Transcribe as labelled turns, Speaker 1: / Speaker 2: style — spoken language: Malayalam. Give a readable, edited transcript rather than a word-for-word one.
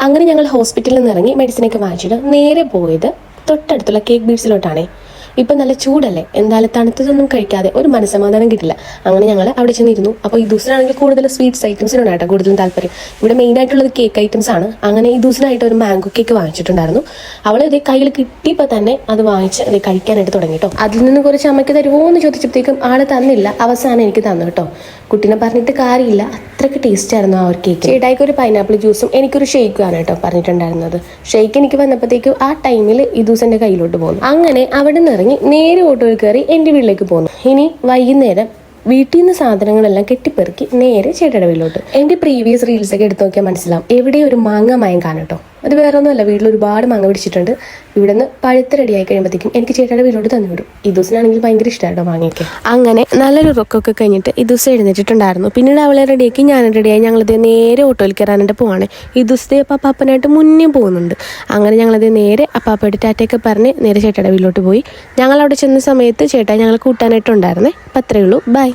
Speaker 1: അങ്ങനെ ഞങ്ങൾ ഹോസ്പിറ്റലിൽ നിന്ന് ഇറങ്ങി മെഡിസിനൊക്കെ വാങ്ങിച്ചിട്ട് നേരെ പോയത് തൊട്ടടുത്തുള്ള കേക്ക് ബീഡ്സിലോട്ടാണേ. ഇപ്പം നല്ല ചൂടല്ലേ, എന്തായാലും തണുത്തതൊന്നും കഴിക്കാതെ ഒരു മനസ്സമാധാനം കിട്ടില്ല. അങ്ങനെ ഞങ്ങൾ അവിടെ ചെന്നിരുന്നു. അപ്പോൾ ഈ ദിവസമാണെങ്കിൽ കൂടുതൽ സ്വീറ്റ്സ് ഐറ്റംസിനോടാട്ടോ കൂടുതലും താല്പര്യം. ഇവിടെ മെയിൻ ആയിട്ടുള്ളത് കേക്ക് ഐറ്റംസ് ആണ്. അങ്ങനെ ഈ ദിവസമായിട്ട് ഒരു മാംഗോ കേക്ക് വാങ്ങിച്ചിട്ടുണ്ടായിരുന്നു. അവൾ ഇതേ കയ്യിൽ കിട്ടിയപ്പോൾ തന്നെ അത് വാങ്ങിച്ച് അത് കഴിക്കാനായിട്ട് തുടങ്ങി കേട്ടോ. അതിൽ നിന്ന് കുറച്ച് അമ്മയ്ക്ക് തരുമോ എന്ന് ചോദിച്ചപ്പോഴത്തേക്കും ആള് തന്നില്ല. അവസാനം എനിക്ക് തന്നു കേട്ടോ. കുട്ടീനെ പറഞ്ഞിട്ട് കാര്യമില്ല, അത്രയ്ക്ക് ടേസ്റ്റ് ആയിരുന്നു ആ ഒരു കേക്ക്. ചേട്ടായിക്ക് ഒരു പൈനാപ്പിൾ ജ്യൂസും എനിക്കൊരു ഷേക്കും ആണ് കേട്ടോ പറഞ്ഞിട്ടുണ്ടായിരുന്നത്. ഷേക്ക് എനിക്ക് വന്നപ്പോഴത്തേക്കും ആ ടൈമിൽ ഈ ദിവസം കയ്യിലോട്ട് പോകുന്നു. അങ്ങനെ അവിടെ നിന്ന് ഇറങ്ങി നേരെ ഓട്ടോയിൽ കയറി എൻ്റെ വീട്ടിലേക്ക് പോകുന്നു. ഇനി വൈകുന്നേരം വീട്ടിൽ നിന്ന് സാധനങ്ങളെല്ലാം കെട്ടിപ്പെറുക്കി നേരെ ചേട്ടയുടെ വീട്ടിലോട്ട്. എൻ്റെ പ്രീവിയസ് റീൽസൊക്കെ എടുത്ത് നോക്കിയാൽ മനസ്സിലാവും എവിടെ ഒരു മാങ്ങ മയം കാണും കേട്ടോ. അത് വേറെ ഒന്നുമല്ല, വീട്ടിൽ ഒരുപാട് മാങ്ങ പിടിച്ചിട്ടുണ്ട്. ഇവിടെ നിന്ന് പഴുത്ത് റെഡിയായി കഴിയുമ്പോഴത്തേക്കും എനിക്ക് ചേട്ടയുടെ വീട്ടിലോട്ട് തന്നു വിടും. ഈ ദിവസമാണെങ്കിൽ ഭയങ്കര ഇഷ്ടമായിട്ടോ മാങ്ങയൊക്കെ. അങ്ങനെ നല്ലൊരു റൊക്കൊക്കെ കഴിഞ്ഞിട്ട് ഈ ദിവസം എഴുന്നേറ്റിട്ടുണ്ടായിരുന്നു. പിന്നീട് അവളെ റെഡിയാക്കി ഞാനും റെഡിയായി. ഞങ്ങളിത് നേരെ ഓട്ടോയിൽ കയറാനായിട്ട് പോവാണ്. ഈ ദിവസത്തെ അപ്പാപ്പനായിട്ട് മുന്നേ പോകുന്നുണ്ട്. അങ്ങനെ ഞങ്ങളത് നേരെ അപ്പാപ്പയുടെ ടാറ്റയൊക്കെ പറഞ്ഞ് നേരെ ചേട്ടയുടെ വീട്ടിലോട്ട് പോയി. ഞങ്ങൾ അവിടെ ചെന്ന സമയത്ത് ചേട്ടായി ഞങ്ങൾ കൂട്ടാനായിട്ടുണ്ടായിരുന്നേ. അപ്പം അത്രയേ ഉള്ളൂ, ബൈ.